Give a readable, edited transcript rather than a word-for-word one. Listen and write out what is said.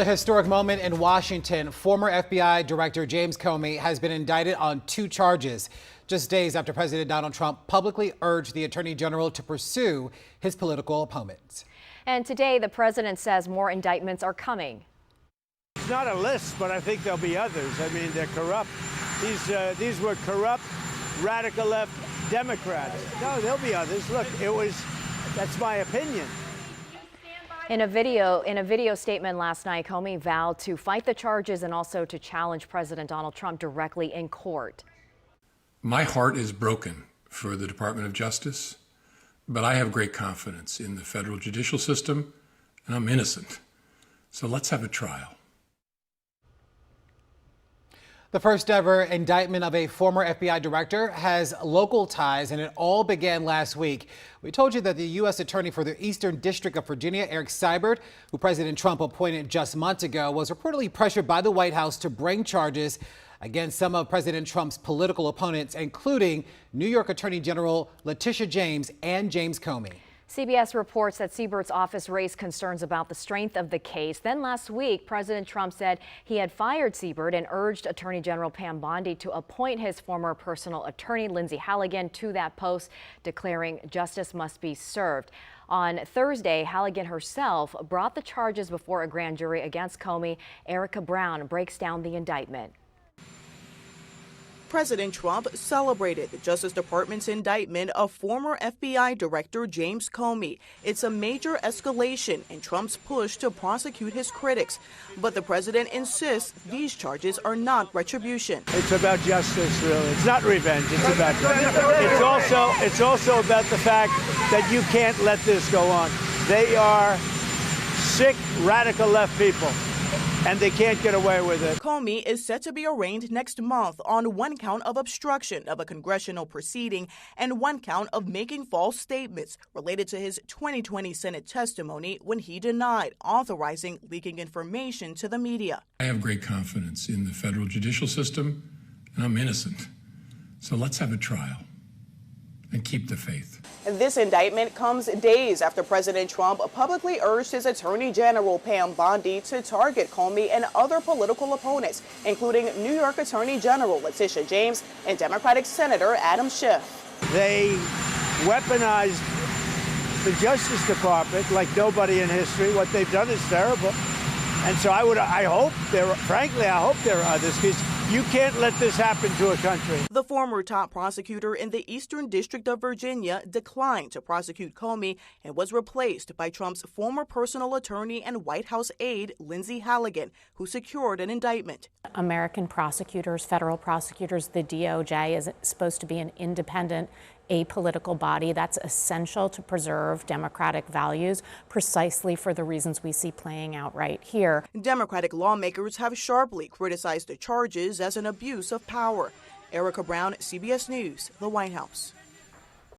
A historic moment in Washington. Former FBI Director James Comey has been indicted on 2 charges, just days after President Donald Trump publicly urged the Attorney General to pursue his political opponents. And today, the president says more indictments are coming. It's not a list, but I think there'll be others. I mean, they're corrupt. These were corrupt, radical left Democrats. No, there'll be others. Look, that's my opinion. In a video statement last night, Comey vowed to fight the charges and also to challenge President Donald Trump directly in court. My heart is broken for the Department of Justice, but I have great confidence in the federal judicial system, and I'm innocent. So let's have a trial. The first ever indictment of a former FBI director has local ties, and it all began last week. We told you that the U.S. Attorney for the Eastern District of Virginia, Eric Seibert, who President Trump appointed just months ago, was reportedly pressured by the White House to bring charges against some of President Trump's political opponents, including New York Attorney General Letitia James and James Comey. CBS reports that Seibert's office raised concerns about the strength of the case. Then last week, President Trump said he had fired Seibert and urged Attorney General Pam Bondi to appoint his former personal attorney, Lindsay Halligan, to that post, declaring justice must be served. On Thursday, Halligan herself brought the charges before a grand jury against Comey. Erica Brown breaks down the indictment. President Trump celebrated the Justice Department's indictment of former FBI Director James Comey. It's a major escalation in Trump's push to prosecute his critics. But the president insists these charges are not retribution. It's about justice, really. It's not revenge. It's about justice. It's also about the fact that you can't let this go on. They are sick, radical left people, and they can't get away with it. Comey is set to be arraigned next month on 1 count of obstruction of a congressional proceeding and 1 count of making false statements related to his 2020 Senate testimony when he denied authorizing leaking information to the media. I have great confidence in the federal judicial system, and I'm innocent. So let's have a trial and keep the faith. This indictment comes days after President Trump publicly urged his Attorney General Pam Bondi to target Comey and other political opponents, including New York Attorney General Letitia James and Democratic Senator Adam Schiff. They weaponized the Justice Department like nobody in history. What they've done is terrible. And so I hope there are others, because you can't let this happen to a country. The former top prosecutor in the Eastern District of Virginia declined to prosecute Comey and was replaced by Trump's former personal attorney and White House aide, Lindsay Halligan, who secured an indictment. American prosecutors, federal prosecutors, the DOJ is supposed to be an independent, apolitical body. That's essential to preserve democratic values, precisely for the reasons we see playing out right here. Democratic lawmakers have sharply criticized the charges as an abuse of power. Erica Brown, CBS News, the White House.